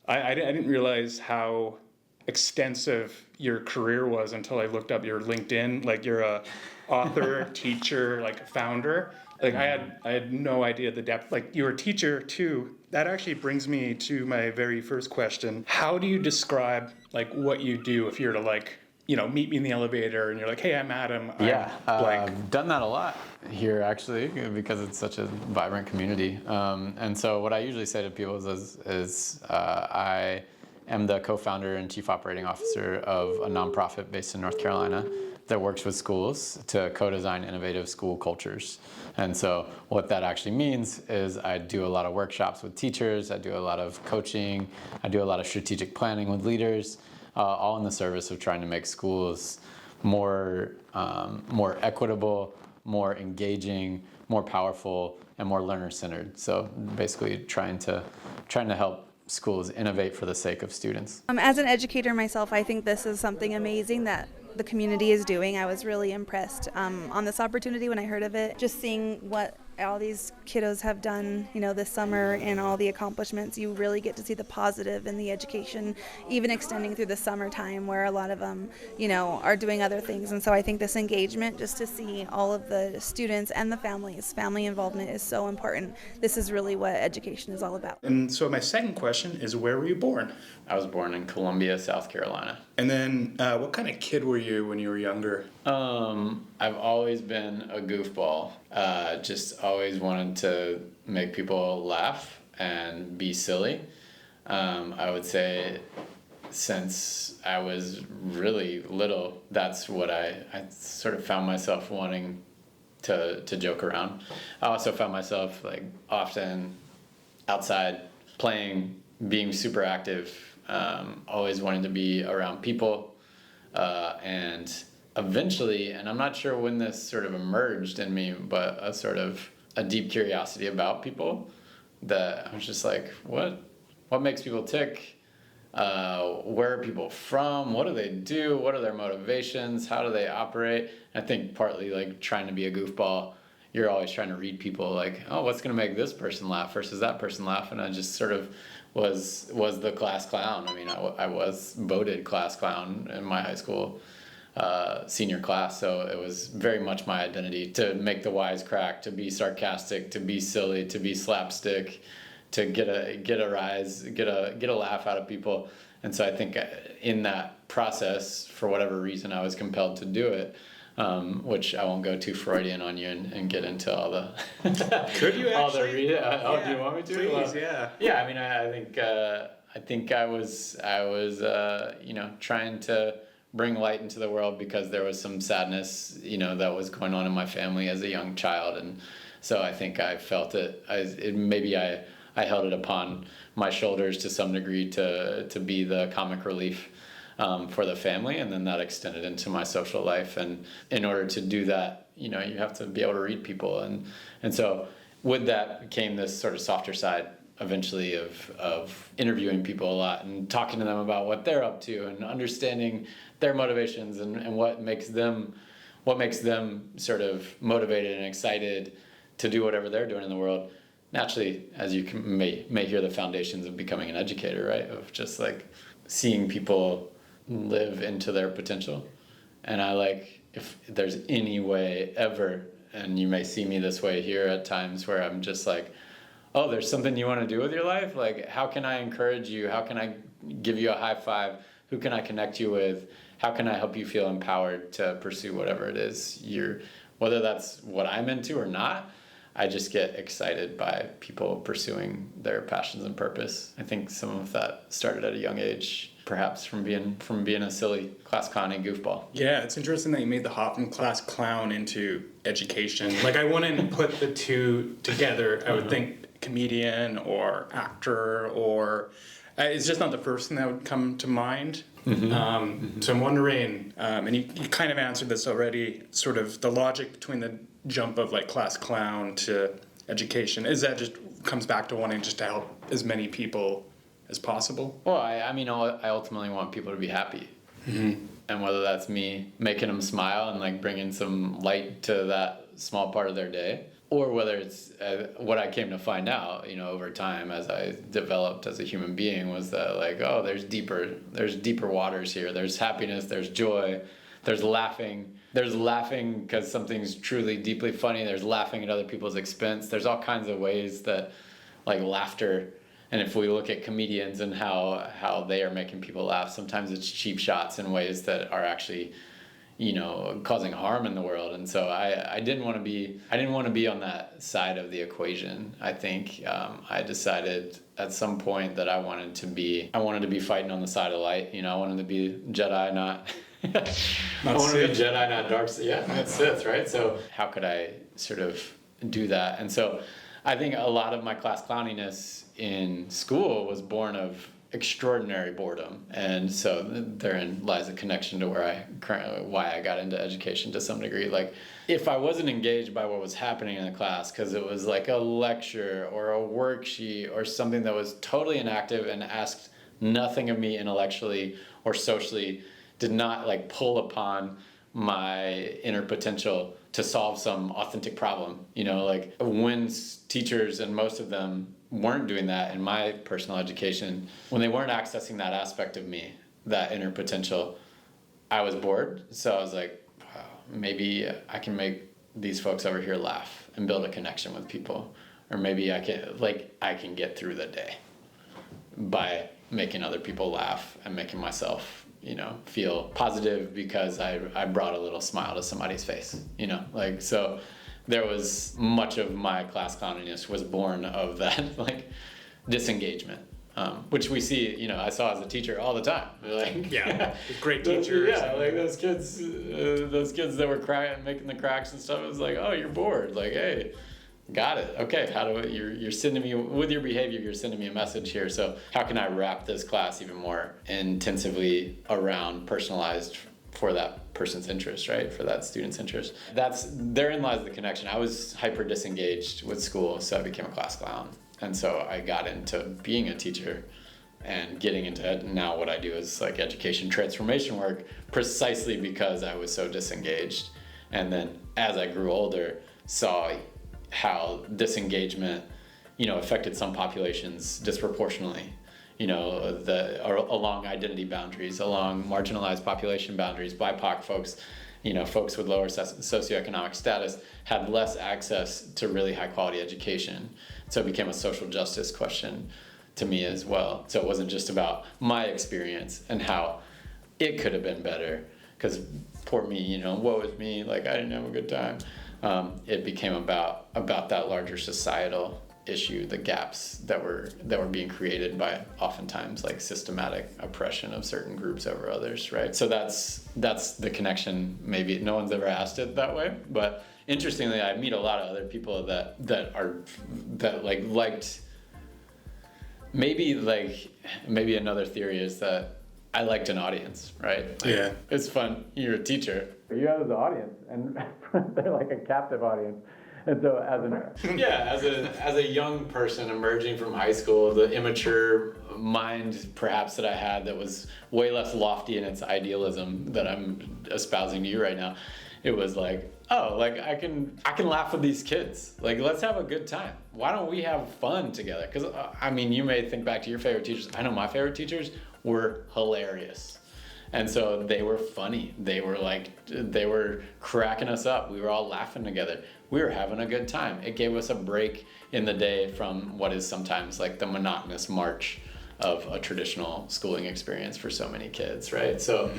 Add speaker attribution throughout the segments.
Speaker 1: I didn't realize how extensive your career was until I looked up your LinkedIn. Like, you're a author, teacher, like founder. Like, I had no idea the depth. Like, you're a teacher too. That actually brings me to my very first question. How do you describe like what you do if you're to like, meet me in the elevator and you're like, hey, I'm Adam.
Speaker 2: I've done that a lot here actually because it's such a vibrant community. And so what I usually say to people is I am the co-founder and chief operating officer of a nonprofit based in North Carolina that works with schools to co-design innovative school cultures. And so what that actually means is I do a lot of workshops with teachers, I do a lot of coaching, I do a lot of strategic planning with leaders, all in the service of trying to make schools more equitable, more engaging, more powerful, and more learner-centered. So basically trying to help schools innovate for the sake of students.
Speaker 3: As an educator myself, I think this is something amazing that the community is doing. I was really impressed on this opportunity when I heard of it. Just seeing what all these kiddos have done, this summer and all the accomplishments, you really get to see the positive in the education, even extending through the summertime where a lot of them, are doing other things. And so I think this engagement, just to see all of the students and the family involvement is so important. This is really what education is all about.
Speaker 1: And so my second question is, where were you born?
Speaker 2: I was born in Columbia, South Carolina.
Speaker 1: And then what kind of kid were you when you were younger?
Speaker 2: I've always been a goofball. Just always wanted to make people laugh and be silly. I would say since I was really little, that's what I sort of found myself wanting to joke around. I also found myself like often outside playing, being super active, always wanting to be around people, and eventually, and I'm not sure when this sort of emerged in me, but a deep curiosity about people that I was just like, what makes people tick? Where are people from? What do they do? What are their motivations? How do they operate? I think partly like trying to be a goofball, you're always trying to read people like, oh, what's going to make this person laugh versus that person laugh? And I just sort of was the class clown. I mean, I was voted class clown in my high school senior class, so it was very much my identity to make the wisecrack, to be sarcastic, to be silly, to be slapstick, to get a rise, get a laugh out of people. And so I think in that process, for whatever reason, I was compelled to do it, which I won't go too Freudian on you and get into all the
Speaker 1: Could you actually?
Speaker 2: Do you want me to?
Speaker 1: Please, yeah.
Speaker 2: Yeah, I mean, I think I was trying to bring light into the world because there was some sadness, that was going on in my family as a young child. And so I think I felt I held it upon my shoulders to some degree to be the comic relief for the family. And then that extended into my social life. And in order to do that, you have to be able to read people. And so with that came this sort of softer side eventually of interviewing people a lot and talking to them about what they're up to and understanding their motivations and what makes them sort of motivated and excited to do whatever they're doing in the world. Naturally, as you may hear the foundations of becoming an educator, right? Of just like seeing people live into their potential. And I like, if there's any way ever, and you may see me this way here at times where I'm just like, oh, there's something you want to do with your life? Like, how can I encourage you? How can I give you a high five? Who can I connect you with? How can I help you feel empowered to pursue whatever it is whether that's what I'm into or not? I just get excited by people pursuing their passions and purpose. I think some of that started at a young age, perhaps from being a silly class clown and goofball.
Speaker 1: Yeah, it's interesting that you made the hop from class clown into education. Like, I wouldn't put the two together. I would think comedian or actor, or it's just not the first thing that would come to mind. So I'm wondering, and you kind of answered this already, sort of the logic between the jump of like class clown to education, is that just comes back to wanting just to help as many people as possible?
Speaker 2: Well, I mean, I ultimately want people to be happy. And whether that's me making them smile and like bringing some light to that small part of their day, or whether it's what I came to find out, over time as I developed as a human being, was that like, oh, there's deeper waters here. There's happiness, there's joy, there's laughing because something's truly deeply funny. There's laughing at other people's expense. There's all kinds of ways that like laughter. And if we look at comedians and how they are making people laugh, sometimes it's cheap shots in ways that are actually, causing harm in the world. And so I didn't want to be on that side of the equation. I think I decided at some point that I wanted to be fighting on the side of light. I wanted to be Jedi, not I wanted to be Jedi, not dark. Yeah, not Sith, right? So how could I sort of do that? And so I think a lot of my class clowniness in school was born of extraordinary boredom, and so therein lies a connection to why I got into education to some degree. Like, if I wasn't engaged by what was happening in the class because it was like a lecture or a worksheet or something that was totally inactive and asked nothing of me intellectually or socially, did not like pull upon my inner potential to solve some authentic problem, like when teachers, and most of them weren't doing that in my personal education, when they weren't accessing that aspect of me, that inner potential, I was bored. So I was like, wow, maybe I can make these folks over here laugh and build a connection with people, or maybe I can get through the day by making other people laugh and making myself feel positive because I brought a little smile to somebody's face, so there was much of my class clowniness was born of that, like, disengagement, which we see, I saw as a teacher all the time. Like,
Speaker 1: yeah, great teachers.
Speaker 2: Yeah, like those kids that were making the cracks and stuff. It was like, oh, you're bored. Like, hey, got it. Okay, you're sending me, with your behavior, you're sending me a message here. So how can I wrap this class even more intensively around personalized for that person's interest, right? For that student's interest. Therein lies the connection. I was hyper disengaged with school, so I became a class clown. And so I got into being a teacher and getting into it. Now what I do is like education transformation work, precisely because I was so disengaged. And then as I grew older, saw how disengagement, affected some populations disproportionately, along identity boundaries, along marginalized population boundaries. BIPOC folks, folks with lower socioeconomic status had less access to really high quality education. So it became a social justice question to me as well. So it wasn't just about my experience and how it could have been better, because poor me, woe is me, like I didn't have a good time. It became about that larger societal issue, the gaps that were being created by oftentimes like systematic oppression of certain groups over others, right? So that's the connection. Maybe no one's ever asked it that way, but interestingly, I meet a lot of other people that liked. Maybe another theory is that I liked an audience, right? Like,
Speaker 1: yeah,
Speaker 2: it's fun. You're a teacher. You have the audience, and they're like a captive audience. And so as a young person emerging from high school, the immature mind perhaps that I had that was way less lofty in its idealism that I'm espousing to you right now, it was like, oh, like I can laugh with these kids. Like, let's have a good time. Why don't we have fun together? Because you may think back to your favorite teachers. I know my favorite teachers were hilarious. And so they were funny. They were cracking us up. We were all laughing together. We were having a good time. It gave us a break in the day from what is sometimes like the monotonous march of a traditional schooling experience for so many kids, right? So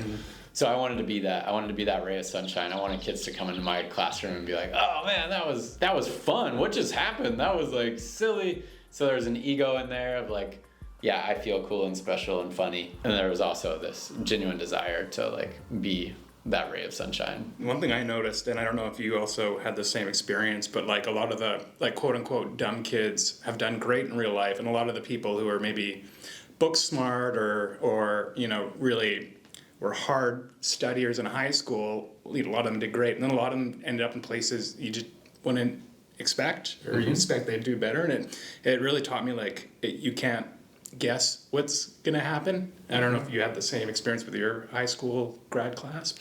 Speaker 2: I wanted to be that. I wanted to be that ray of sunshine. I wanted kids to come into my classroom and be like, oh man, that was fun. What just happened? That was like silly. So there was an ego in there of like, yeah, I feel cool and special and funny. And there was also this genuine desire to like be that ray of sunshine.
Speaker 1: One thing I noticed, and I don't know if you also had the same experience, but like a lot of the like quote unquote dumb kids have done great in real life, and a lot of the people who are maybe book smart or really were hard studiers in high school, a lot of them did great, and then a lot of them ended up in places you just wouldn't expect, or you expect they'd do better. And it really taught me like you can't guess what's gonna happen. I don't know if you had the same experience with your high school grad class.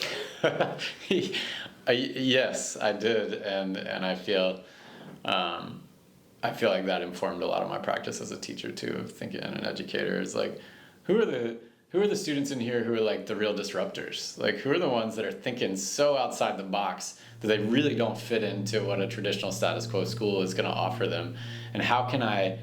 Speaker 2: Yes, I did, and I feel like that informed a lot of my practice as a teacher too, of thinking, and an educator. Is like, who are the students in here who are like the real disruptors? Like, who are the ones that are thinking so outside the box that they really don't fit into what a traditional status quo school is going to offer them? And how can I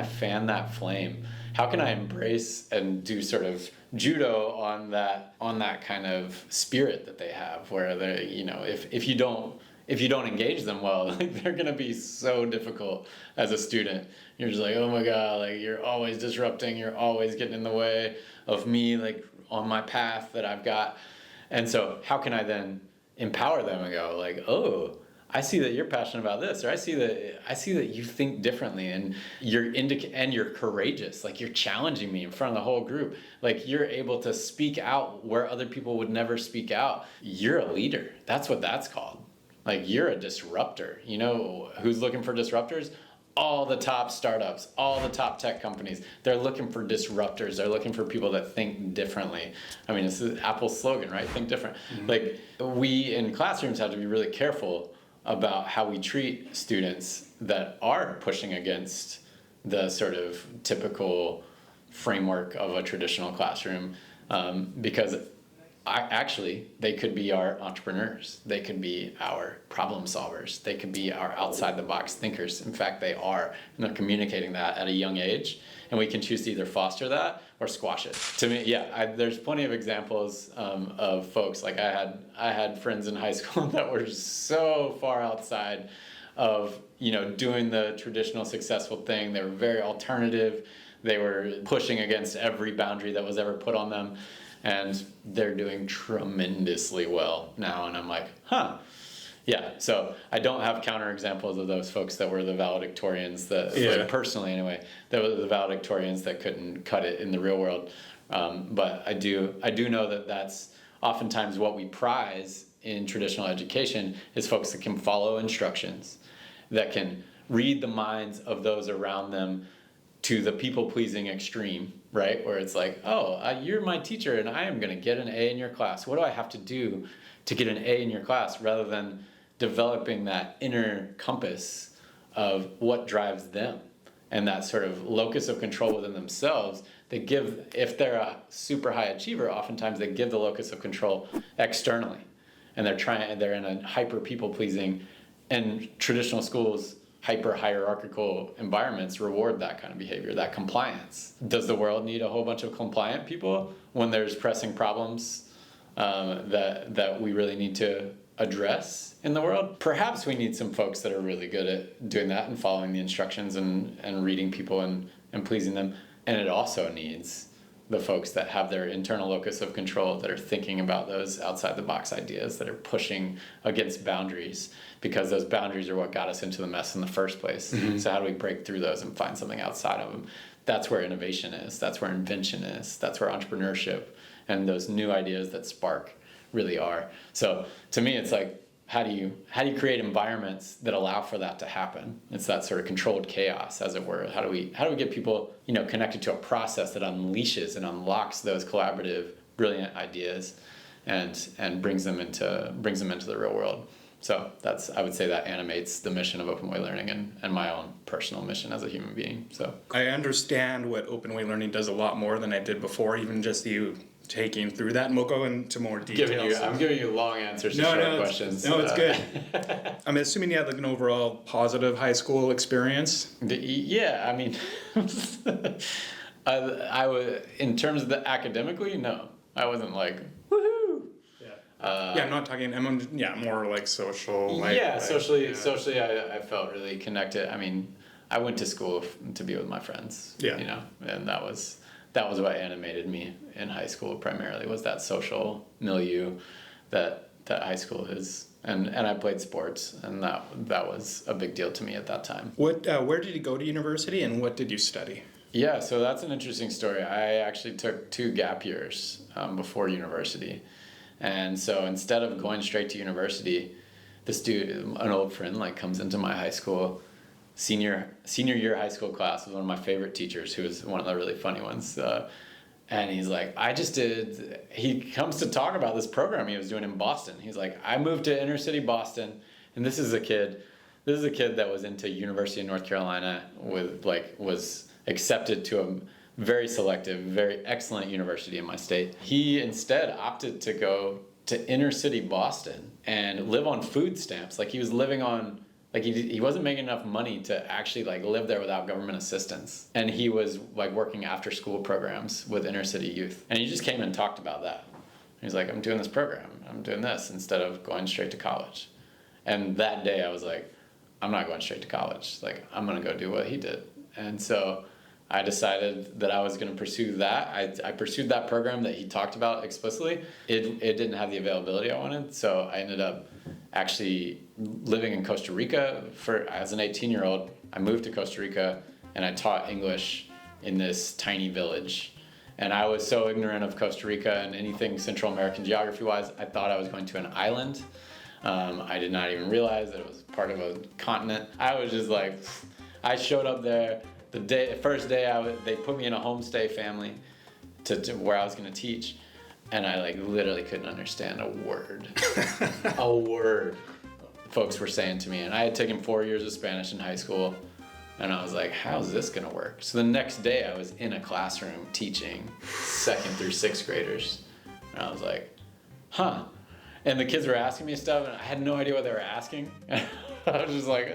Speaker 2: fan that flame? How can I embrace and do sort of judo on that kind of spirit that they have, where they, you know, if you don't engage them well, like, they're gonna be so difficult as a student. You're just like, oh my god, like, you're always disrupting, you're always getting in the way of me, like, on my path that I've got. And so how can I then empower them and go like, oh, I see that you're passionate about this, or I see that you think differently, and you're courageous. Like, you're challenging me in front of the whole group. Like, you're able to speak out where other people would never speak out. You're a leader. That's what that's called. Like, you're a disruptor. You know who's looking for disruptors? All the top startups, all the top tech companies. They're looking for disruptors. They're looking for people that think differently. I mean, it's Apple's slogan, right? Think different. Mm-hmm. Like, we in classrooms have to be really careful about how we treat students that are pushing against the sort of typical framework of a traditional classroom, because they could be our entrepreneurs, they could be our problem solvers, they could be our outside the box thinkers. In fact, they are, and they're communicating that at a young age, and we can choose to either foster that or squash it. To me, there's plenty of examples of folks, like I had friends in high school that were so far outside of, you know, doing the traditional successful thing. They were very alternative. They were pushing against every boundary that was ever put on them, and they're doing tremendously well now. And I'm like, yeah. So I don't have counterexamples of those folks that were the valedictorians that, like, personally anyway, that were the valedictorians that couldn't cut it in the real world. But I do know that that's oftentimes what we prize in traditional education, is folks that can follow instructions, that can read the minds of those around them to the people-pleasing extreme, right? Where it's like, oh, you're my teacher and I am going to get an A in your class. What do I have to do to get an A in your class? Rather than developing that inner compass of what drives them and that sort of locus of control within themselves. They give, if they're a super high achiever, oftentimes they give the locus of control externally, and they're in a hyper people-pleasing, and traditional schools, hyper hierarchical environments reward that kind of behavior, that compliance. Does the world need a whole bunch of compliant people when there's pressing problems that we really need to address in the world? Perhaps we need some folks that are really good at doing that and following the instructions and reading people and pleasing them. And it also needs the folks that have their internal locus of control, that are thinking about those outside the box ideas, that are pushing against boundaries, because those boundaries are what got us into the mess in the first place. Mm-hmm. So how do we break through those and find something outside of them? That's where innovation is. That's where invention is. That's where entrepreneurship and those new ideas that spark really are. So to me, it's like, how do you create environments that allow for that to happen? It's that sort of controlled chaos, as it were. How do we get people, you know, connected to a process that unleashes and unlocks those collaborative, brilliant ideas, and brings them into the real world? So I would say that animates the mission of open way learning and my own personal mission as a human being. So
Speaker 1: I understand what open way learning does a lot more than I did before, even just you taking through that, and we'll go into more details.
Speaker 2: I'm giving you long answers to short questions.
Speaker 1: It's good. I'm assuming you had like an overall positive high school experience.
Speaker 2: Yeah, I mean, I was, in terms of the academically, no, I wasn't like, woohoo.
Speaker 1: I'm not talking. More like social.
Speaker 2: Socially, I felt really connected. I mean, I went to school to be with my friends. Yeah. You know, and that was what animated me in high school primarily, was that social milieu that high school is. And I played sports, and that was a big deal to me at that time.
Speaker 1: Where did you go to university, and what did you study?
Speaker 2: Yeah, so that's an interesting story. I actually took 2 gap years before university. And so instead of going straight to university, an old friend, like, comes into my high school senior year high school class with one of my favorite teachers, who was one of the really funny ones. And he's like, he comes to talk about this program he was doing in Boston. He's like, I moved to inner city Boston, and this is a kid that was into University of North Carolina, was accepted to a very selective, very excellent university in my state. He instead opted to go to inner city Boston and live on food stamps. Like, he was living on, like, he wasn't making enough money to actually like live there without government assistance. And he was like working after school programs with inner city youth. And he just came and talked about that. He's like, I'm doing this program, I'm doing this instead of going straight to college. And that day I was like, I'm not going straight to college. Like, I'm gonna go do what he did. And so I decided that I was going to pursue that. I pursued that program that he talked about explicitly. It didn't have the availability I wanted, so I ended up actually living in Costa Rica as an 18-year-old. I moved to Costa Rica and I taught English in this tiny village. And I was so ignorant of Costa Rica and anything Central American geography-wise, I thought I was going to an island. I did not even realize that it was part of a continent. I was just like, I showed up there. The first day, they put me in a homestay family to where I was going to teach, and I like literally couldn't understand a word. A word folks were saying to me. And I had taken 4 years of Spanish in high school, and I was like, how's this going to work? So the next day I was in a classroom teaching 2nd through 6th graders, and I was like, huh. And the kids were asking me stuff, and I had no idea what they were asking. I was just like,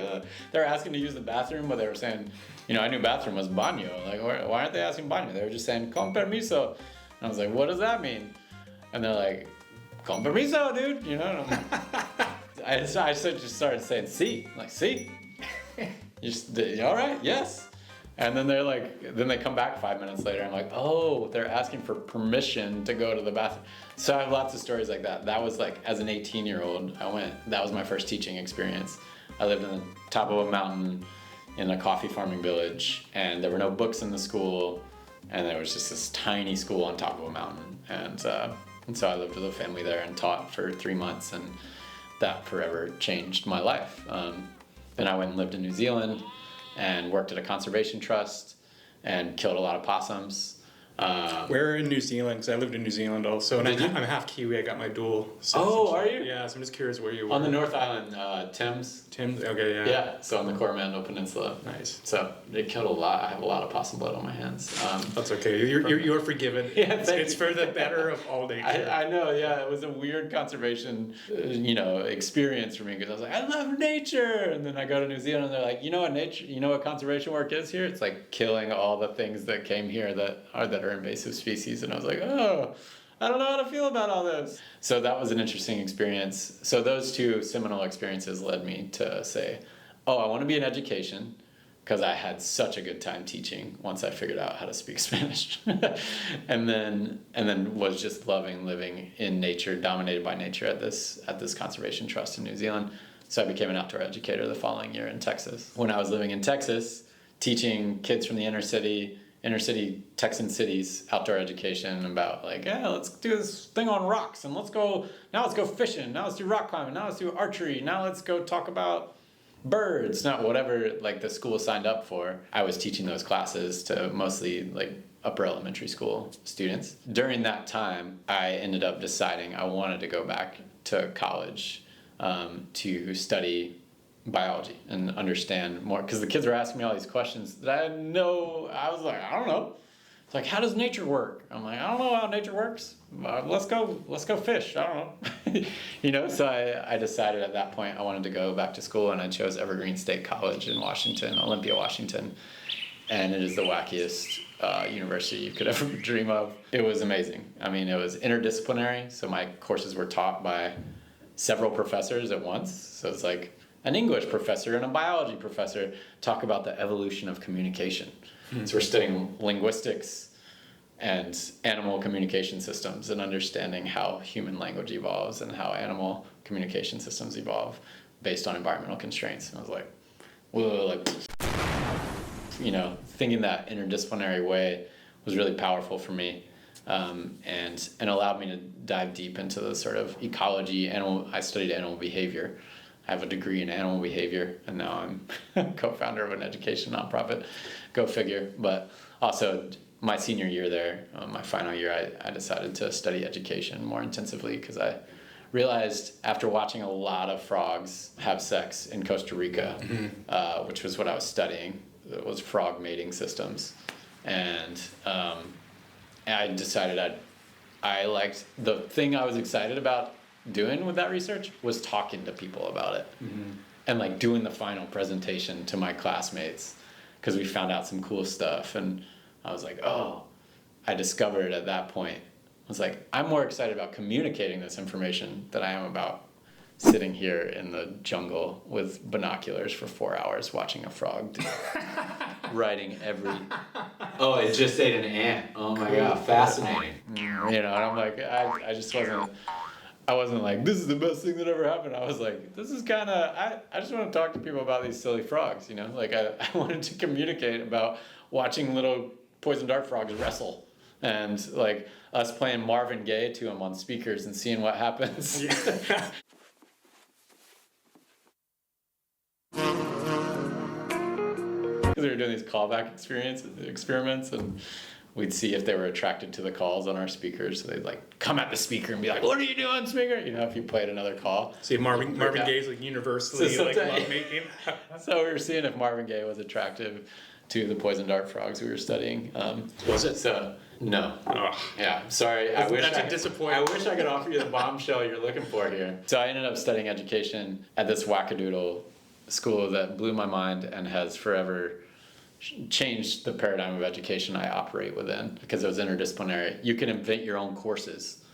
Speaker 2: they were asking to use the bathroom, but they were saying, I knew bathroom was baño. Like, why aren't they asking baño? They were just saying, con permiso. And I was like, what does that mean? And they're like, con permiso, dude. And I'm like, I just started saying, sí. I'm like, sí. You all right? Yes. And then then they come back 5 minutes later. I'm like, oh, they're asking for permission to go to the bathroom. So I have lots of stories like that. That was like, as an 18-year-old, that was my first teaching experience. I lived in the top of a mountain in a coffee farming village, and there were no books in the school, and there was just this tiny school on top of a mountain. And so I lived with a family there and taught for 3 months, and that forever changed my life. Then I went and lived in New Zealand and worked at a conservation trust and killed a lot of possums.
Speaker 1: Where in New Zealand? Because I lived in New Zealand also, and I'm half Kiwi. I got my dual citizenship.
Speaker 2: Oh, are you?
Speaker 1: Yeah, so I'm just curious where you were.
Speaker 2: On the North Island, Thames.
Speaker 1: Thames, okay, yeah.
Speaker 2: Yeah, so on the Coromandel Peninsula.
Speaker 1: Nice.
Speaker 2: So it killed a lot. I have a lot of possum blood on my hands.
Speaker 1: That's okay. You're forgiven.
Speaker 2: Yeah,
Speaker 1: it's for the better of all nature.
Speaker 2: I know, yeah. It was a weird conservation, experience for me, because I was like, I love nature. And then I go to New Zealand and they're like, what conservation work is here? It's like killing all the things that came here that are invasive species. And I was like, oh, I don't know how to feel about all this. So that was an interesting experience. So those two seminal experiences led me to say, oh, I want to be in education, because I had such a good time teaching once I figured out how to speak Spanish. and then was just loving living in nature, dominated by nature at this conservation trust in New Zealand. So I became an outdoor educator the following year in Texas. When I was living in Texas, teaching kids from the inner city Texan cities outdoor education about like, yeah, let's do this thing on rocks, and let's go fishing, now let's do rock climbing, now let's do archery, now let's go talk about birds, not whatever like the school signed up for. I was teaching those classes to mostly like upper elementary school students. During that time, I ended up deciding I wanted to go back to college to study biology and understand more, because the kids were asking me all these questions that I was like, I don't know. It's like, how does nature work? I'm like, I don't know how nature works. Let's go fish. I don't know. So I decided at that point I wanted to go back to school, and I chose Evergreen State College in Washington, Olympia, Washington. And it is the wackiest university you could ever dream of. It was amazing. I mean, it was interdisciplinary, so my courses were taught by several professors at once. So it's like an English professor and a biology professor talk about the evolution of communication. Mm-hmm. So we're studying linguistics and animal communication systems and understanding how human language evolves and how animal communication systems evolve based on environmental constraints. And I was like, whoa, thinking that interdisciplinary way was really powerful for me, and allowed me to dive deep into the sort of ecology. I studied animal behavior, I have a degree in animal behavior, and now I'm co-founder of an education nonprofit. Go figure. But also, my senior year there, my final year, I decided to study education more intensively because I realized after watching a lot of frogs have sex in Costa Rica, which was what I was studying, it was frog mating systems, and I decided I liked the thing I was excited about doing with that research was talking to people about it, and like doing the final presentation to my classmates because we found out some cool stuff, and I was like, oh, I discovered at that point, I was like, I'm more excited about communicating this information than I am about sitting here in the jungle with binoculars for 4 hours watching a frog writing every, oh, it just ate an ant. Oh my God, fascinating. You know, and I'm like, I just wasn't like, this is the best thing that ever happened. I was like, this is kind of, I just want to talk to people about these silly frogs, you know? Like, I wanted to communicate about watching little poison dart frogs wrestle. And like us playing Marvin Gaye to them on speakers and seeing what happens. Yeah. We were doing these callback experiments, and we'd see if they were attracted to the calls on our speakers. So they'd like come at the speaker and be like, "What are you doing, speaker?" You know, if you played another call.
Speaker 1: See, Marvin Gaye's like universally like love making.
Speaker 2: So we were seeing if Marvin Gaye was attractive to the poison dart frogs we were studying.
Speaker 1: Was it?
Speaker 2: So no.
Speaker 1: Oh.
Speaker 2: Yeah, sorry.
Speaker 1: That's a disappointment.
Speaker 2: I wish I could offer you the bombshell you're looking for here. So I ended up studying education at this wackadoodle school that blew my mind and has forever changed the paradigm of education I operate within because it was interdisciplinary. You can invent your own courses.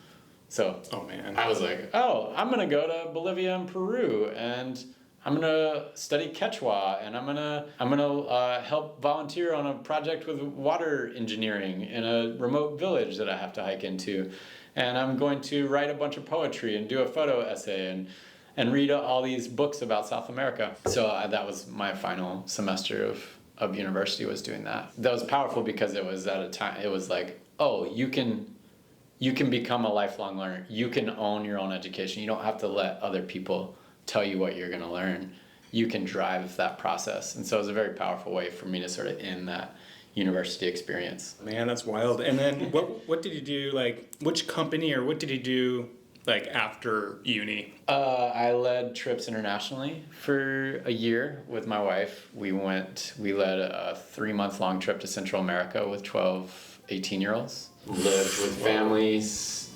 Speaker 2: So
Speaker 1: oh man,
Speaker 2: I was like, oh, I'm gonna go to Bolivia and Peru, and I'm gonna study Quechua, and I'm gonna help volunteer on a project with water engineering in a remote village that I have to hike into, and I'm going to write a bunch of poetry and do a photo essay and read all these books about South America. So that was my final semester of university, was doing that. That was powerful because it was at a time, it was like, oh, you can become a lifelong learner. You can own your own education. You don't have to let other people tell you what you're going to learn. You can drive that process. And so it was a very powerful way for me to sort of end that university experience.
Speaker 1: Man, that's wild. And then what did you do, like, which company or what did you do, like, after uni?
Speaker 2: I led trips internationally for a year with my wife. We led a 3-month-long trip to Central America with 12 18-year-olds. Lived with families,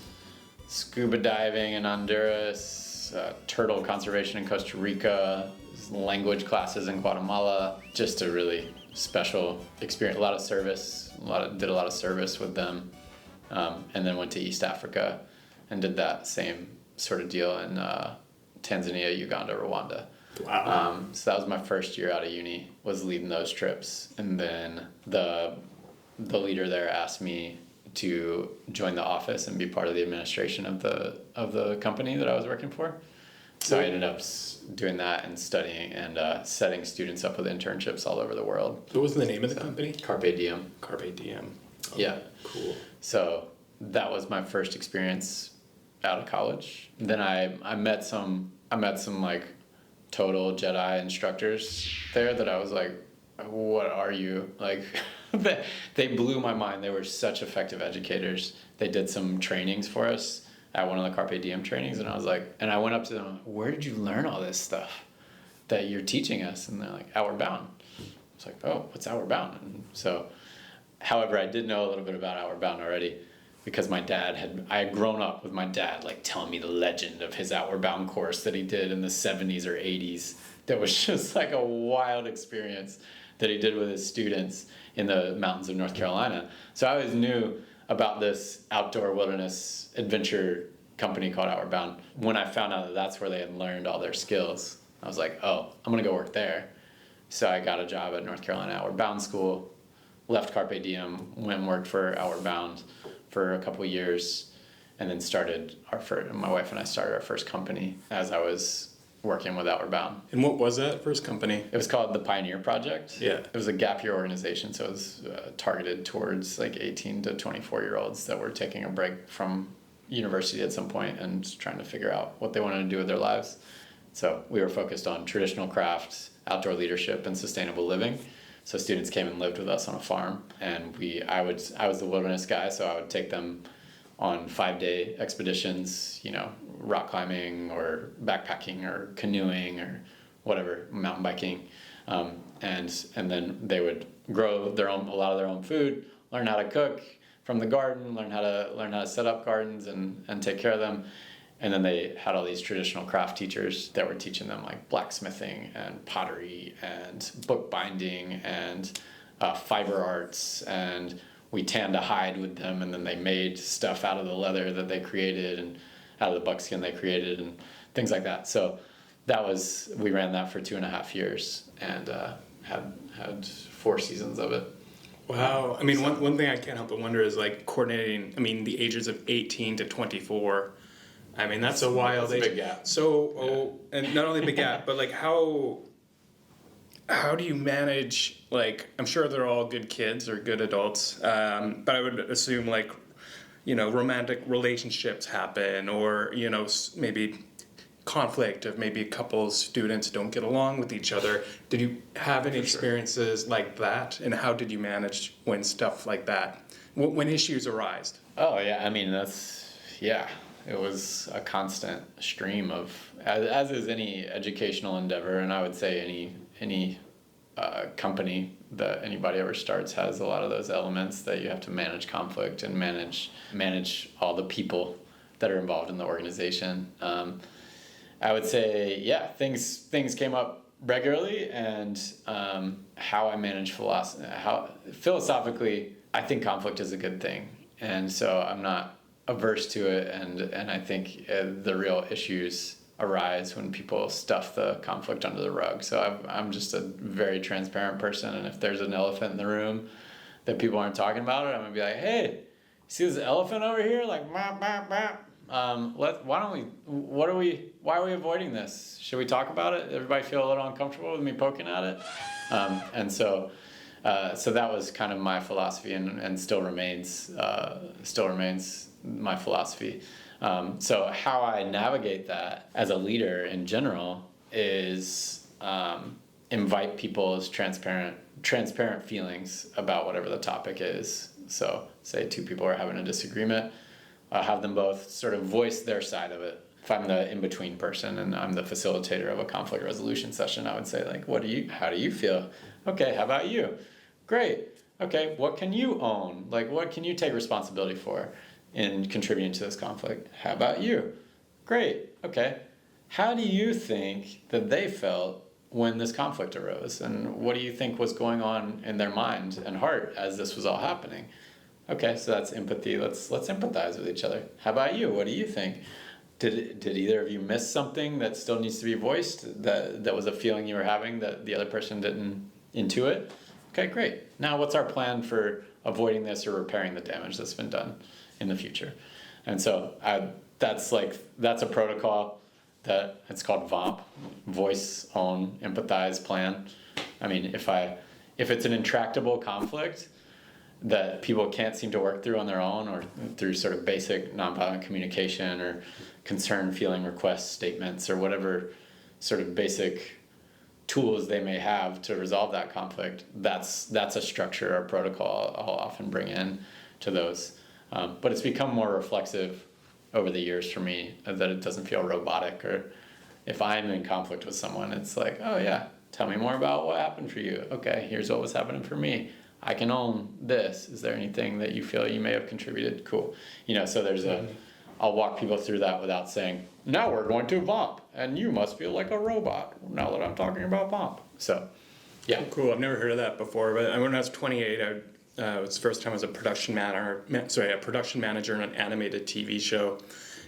Speaker 2: scuba diving in Honduras, turtle conservation in Costa Rica, language classes in Guatemala. Just a really special experience. A lot of service. Did a lot of service with them, and then went to East Africa and did that same sort of deal in Tanzania, Uganda, Rwanda.
Speaker 1: Wow.
Speaker 2: So that was my first year out of uni, was leading those trips, and then the leader there asked me to join the office and be part of the administration of the company that I was working for. So I ended up doing that and studying and setting students up with internships all over the world.
Speaker 1: What was the name of the company?
Speaker 2: Carpe Diem.
Speaker 1: Carpe Diem. Oh,
Speaker 2: yeah.
Speaker 1: Cool.
Speaker 2: So that was my first experience out of college. Then I met some like total Jedi instructors there that I was like, what are you? Like, they blew my mind. They were such effective educators. They did some trainings for us at one of the Carpe Diem trainings, and I was like, and I went up to them, where did you learn all this stuff that you're teaching us? And they're like, Outward Bound. I was like, oh, what's Outward Bound? And so, however, I did know a little bit about Outward Bound already because I had grown up with my dad like telling me the legend of his Outward Bound course that he did in the 70s or 80s. That was just like a wild experience that he did with his students in the mountains of North Carolina. So I always knew about this outdoor wilderness adventure company called Outward Bound. When I found out that that's where they had learned all their skills, I was like, oh, I'm gonna go work there. So I got a job at North Carolina Outward Bound School, left Carpe Diem, went and worked for Outward Bound for a couple of years, and then my wife and I started our first company as I was working with Outward Bound.
Speaker 1: And what was that first company?
Speaker 2: It was called the Pioneer Project.
Speaker 1: Yeah.
Speaker 2: It was a gap year organization, so it was targeted towards like 18 to 24-year-olds that were taking a break from university at some point and trying to figure out what they wanted to do with their lives. So we were focused on traditional crafts, outdoor leadership, and sustainable living. So students came and lived with us on a farm, and I was the wilderness guy, so I would take them on 5-day expeditions, rock climbing or backpacking or canoeing or whatever, mountain biking, and then they would grow a lot of their own food, learn how to cook from the garden, learn how to set up gardens and take care of them. And then they had all these traditional craft teachers that were teaching them like blacksmithing and pottery and bookbinding and fiber arts, and we tanned a hide with them, and then they made stuff out of the leather that they created and out of the buckskin they created and things like that. So we ran that for 2.5 years and had 4 seasons of it.
Speaker 1: Wow. I mean, one thing I can't help but wonder is like coordinating, the ages of 18 to 24. I mean, that's a wild age.
Speaker 2: That's a big gap.
Speaker 1: So, and not only a big gap, but like how do you manage, like, I'm sure they're all good kids or good adults, but I would assume like, romantic relationships happen, or, maybe conflict of maybe a couple students don't get along with each other. Did you have any experiences like that? And how did you manage when stuff like that, when issues arise?
Speaker 2: Oh yeah, it was a constant stream of, as is any educational endeavor, and I would say any company that anybody ever starts has a lot of those elements that you have to manage conflict and manage all the people that are involved in the organization. I would say, things came up regularly, and how I manage philosophically, I think conflict is a good thing, and so I'm not averse to it, and I think the real issues arise when people stuff the conflict under the rug. So I'm just a very transparent person, and if there's an elephant in the room that people aren't talking about it, I'm gonna be like, hey, see this elephant over here? Like, why are we avoiding this? Should we talk about it? Everybody feel a little uncomfortable with me poking at it? And so that was kind of my philosophy, and still remains my philosophy. So how I navigate that as a leader in general is invite people's transparent feelings about whatever the topic is. So say 2 people are having a disagreement, have them both sort of voice their side of it. If I'm the in-between person and I'm the facilitator of a conflict resolution session, I would say, like, how do you feel? Okay, how about you? Great. Okay, what can you own? Like, what can you take responsibility for in contributing to this conflict? How about you? Great. Okay. How do you think that they felt when this conflict arose? And what do you think was going on in their mind and heart as this was all happening? Okay, so that's empathy. Let's empathize with each other. How about you? What do you think? Did either of you miss something that still needs to be voiced, that was a feeling you were having that the other person didn't intuit? Okay, great. Now what's our plan for avoiding this or repairing the damage that's been done in the future? And so that's a protocol that it's called V.O.M.P, voice, own, empathize, plan. I mean, if it's an intractable conflict that people can't seem to work through on their own, or through sort of basic nonviolent communication or concern, feeling, request statements, or whatever sort of basic tools they may have to resolve that conflict, that's a structure or protocol I'll often bring in to those. But it's become more reflexive over the years for me, that it doesn't feel robotic. Or if I'm in conflict with someone, it's like, oh yeah, tell me more about what happened for you. Okay, here's what was happening for me. I can own this. Is there anything that you feel you may have contributed? Cool. So there's I'll walk people through that without saying, now we're going to V.O.M.P, and you must feel like a robot now that I'm talking about V.O.M.P. So, yeah.
Speaker 1: Oh, cool. I've never heard of that before, but when I was 28, it was the first time I was a production manager in an animated TV show.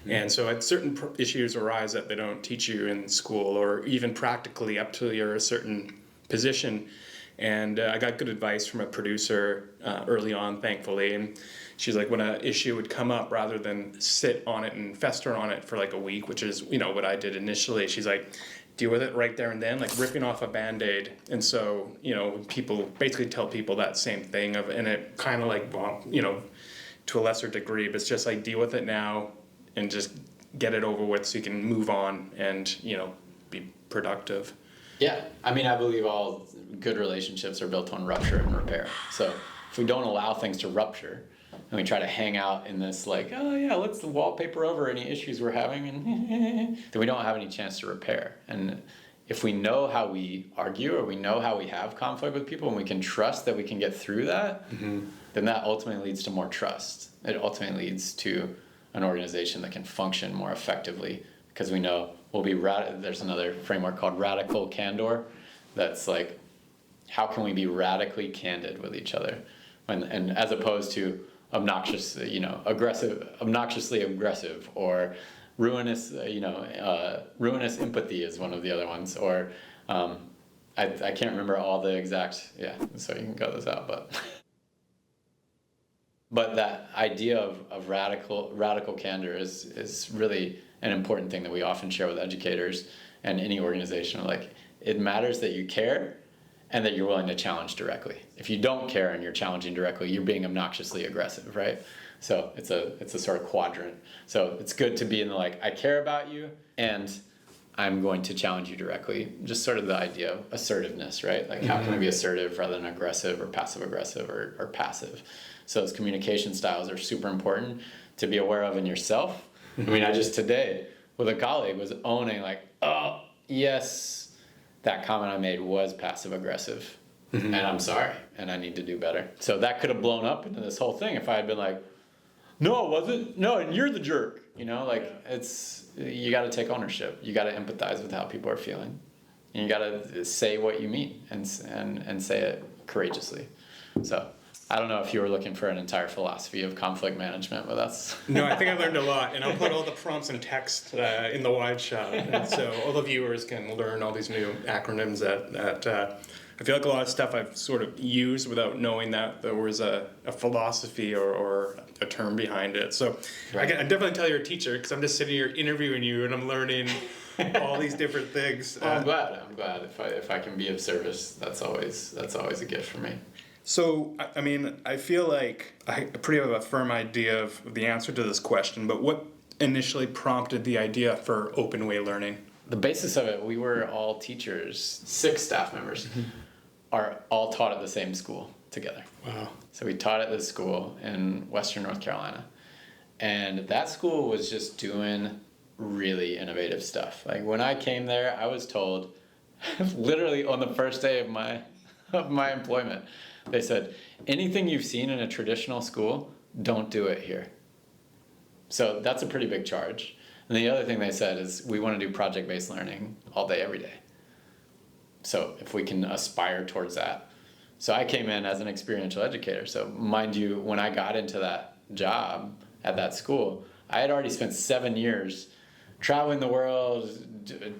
Speaker 1: And so certain issues arise that they don't teach you in school, or even practically up till you're a certain position. And I got good advice from a producer early on, thankfully. And she's like, when an issue would come up, rather than sit on it and fester on it for like a week, which is, what I did initially, she's like, deal with it right there and then, like ripping off a Band-Aid. And so, people basically tell people that same thing and it kind of like, to a lesser degree, but it's just like, deal with it now and just get it over with so you can move on and, be productive.
Speaker 2: Yeah, I mean, I believe all good relationships are built on rupture and repair. So if we don't allow things to rupture, and we try to hang out in this like, oh yeah, let's wallpaper over any issues we're having, and then we don't have any chance to repair. And if we know how we argue, or we know how we have conflict with people, and we can trust that we can get through that, then that ultimately leads to more trust. It ultimately leads to an organization that can function more effectively, because we know we'll be there's another framework called radical candor, that's like, how can we be radically candid with each other, and as opposed to obnoxiously aggressive, or ruinous empathy is one of the other ones, or I can't remember all the exact, so you can cut this out, but that idea of radical candor is really an important thing that we often share with educators and any organization. Like, it matters that you care and that you're willing to challenge directly. If you don't care and you're challenging directly, you're being obnoxiously aggressive, right? So it's a sort of quadrant. So it's good to be in the like, I care about you and I'm going to challenge you directly. Just sort of the idea of assertiveness, right? Like, how can we be assertive rather than aggressive or passive aggressive or passive? So those communication styles are super important to be aware of in yourself. I mean, I just today with a colleague was owning like, oh yes, that comment I made was passive aggressive, and I'm sorry, and I need to do better. So that could have blown up into this whole thing if I had been like, no, it wasn't. No, and you're the jerk. You know, like, you got to take ownership. You got to empathize with how people are feeling, and you got to say what you mean and say it courageously. So I don't know if you were looking for an entire philosophy of conflict management, but that's...
Speaker 1: No, I think I learned a lot, and I'll put all the prompts and text in the wide shot, and so all the viewers can learn all these new acronyms that I feel like a lot of stuff I've sort of used without knowing that there was a philosophy or a term behind it. So right. I definitely tell you're a teacher, because I'm just sitting here interviewing you and I'm learning all these different things.
Speaker 2: Well, I'm glad if I can be of service. That's always a gift for me.
Speaker 1: So, I mean, I feel like I pretty have a firm idea of the answer to this question, but what initially prompted the idea for open way learning?
Speaker 2: The basis of it, we were all teachers, 6 staff members, are all taught at the same school together.
Speaker 1: Wow.
Speaker 2: So we taught at this school in Western North Carolina. And that school was just doing really innovative stuff. Like, when I came there, I was told, literally on the first day of my employment, they said, anything you've seen in a traditional school, don't do it here. So that's a pretty big charge. And the other thing they said is, we want to do project-based learning all day, every day. So if we can aspire towards that. So I came in as an experiential educator. So mind you, when I got into that job at that school, I had already spent 7 years traveling the world,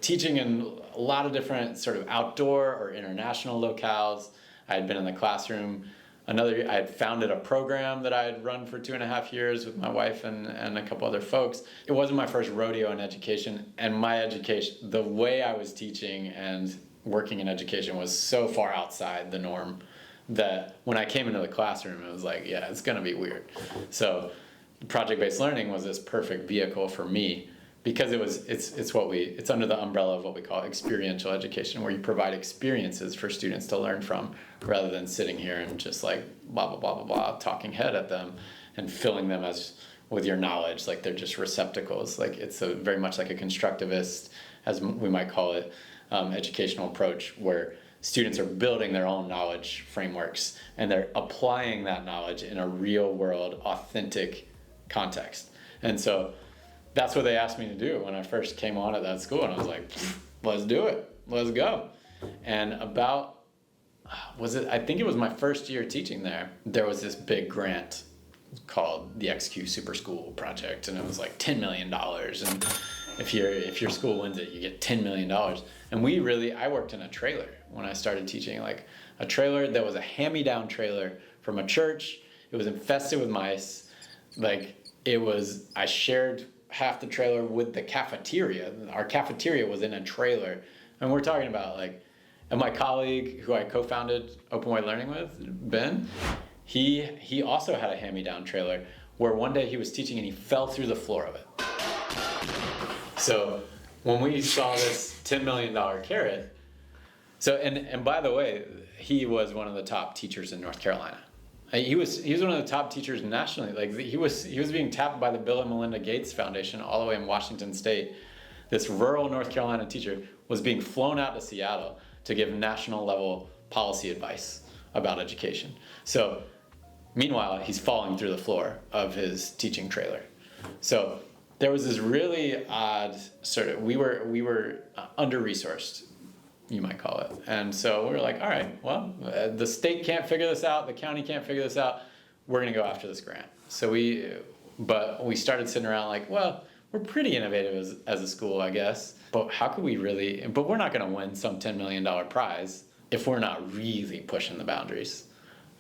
Speaker 2: teaching in a lot of different sort of outdoor or international locales. I had been in the classroom. I had founded a program that I had run for 2.5 years with my wife and a couple other folks. It wasn't my first rodeo in education, and my education, the way I was teaching and working in education was so far outside the norm that when I came into the classroom, it was like, yeah, it's gonna be weird. So project-based learning was this perfect vehicle for me, because it's under the umbrella of what we call experiential education, where you provide experiences for students to learn from, rather than sitting here and just like blah blah blah blah blah talking head at them and filling them with your knowledge like they're just receptacles. Like, it's very much like a constructivist, as we might call it, educational approach, where students are building their own knowledge frameworks and they're applying that knowledge in a real world, authentic context. And so that's what they asked me to do when I first came on at that school, and I was like, let's do it, let's go. And I think it was my first year teaching there was this big grant called the XQ Super School Project, and it was like $10 million, and if your school wins it, you get $10 million. And I worked in a trailer when I started teaching, like a trailer that was a hand-me-down trailer from a church. It was infested with mice. Like, I shared half the trailer with the cafeteria. Our cafeteria was in a trailer. And we're talking about and my colleague who I co-founded Open Way Learning with, Ben, he also had a hand-me-down trailer where one day he was teaching and he fell through the floor of it. So when we saw this $10 million carrot, so, and by the way, he was one of the top teachers in North Carolina. He was one of the top teachers nationally. Like he was being tapped by the Bill and Melinda Gates Foundation all the way in Washington State. This rural North Carolina teacher was being flown out to Seattle to give national level policy advice about education. So meanwhile, he's falling through the floor of his teaching trailer. So there was this really odd sort of, we were under-resourced, you might call it. And so we were like, all right, well, the state can't figure this out, the county can't figure this out, we're gonna go after this grant. So we started sitting around like, well, we're pretty innovative as a school, I guess, but how could we really, but we're not gonna win some $10 million prize if we're not really pushing the boundaries.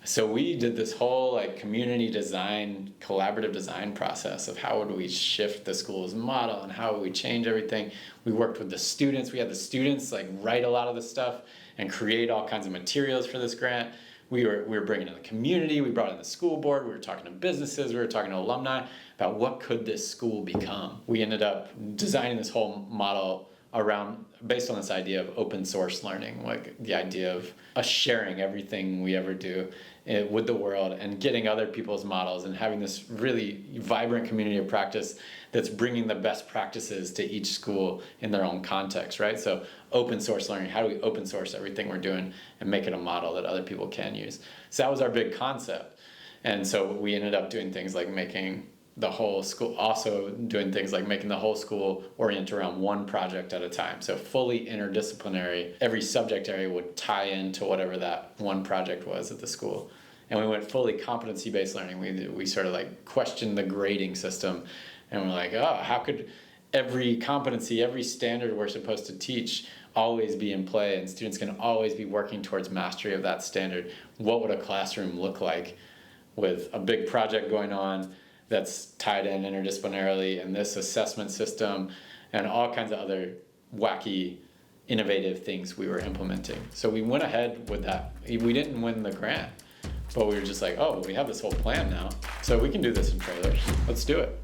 Speaker 2: So we did this whole like community design, collaborative design process of how would we shift the school's model and how would we change everything. We worked with the students. We had the students like write a lot of the stuff and create all kinds of materials for this grant. We were bringing in the community. We brought in the school board. We were talking to businesses. We were talking to alumni about what could this school become. We ended up designing this whole model around based on this idea of open source learning, like the idea of us sharing everything we ever do with the world and getting other people's models and having this really vibrant community of practice that's bringing the best practices to each school in their own context, right? So open source learning, how do we open source everything we're doing and make it a model that other people can use? So that was our big concept. And so we ended up doing things like making the whole school, also doing things like making the whole school orient around one project at a time. So fully interdisciplinary, every subject area would tie into whatever that one project was at the school. And we went fully competency-based learning. We sort of like questioned the grading system and we're like, oh, how could every competency, every standard we're supposed to teach always be in play and students can always be working towards mastery of that standard? What would a classroom look like with a big project going on that's tied in interdisciplinarily and this assessment system and all kinds of other wacky, innovative things we were implementing. So we went ahead with that. We didn't win the grant, but we were just like, oh, we have this whole plan now, so we can do this in trailers. Let's do it.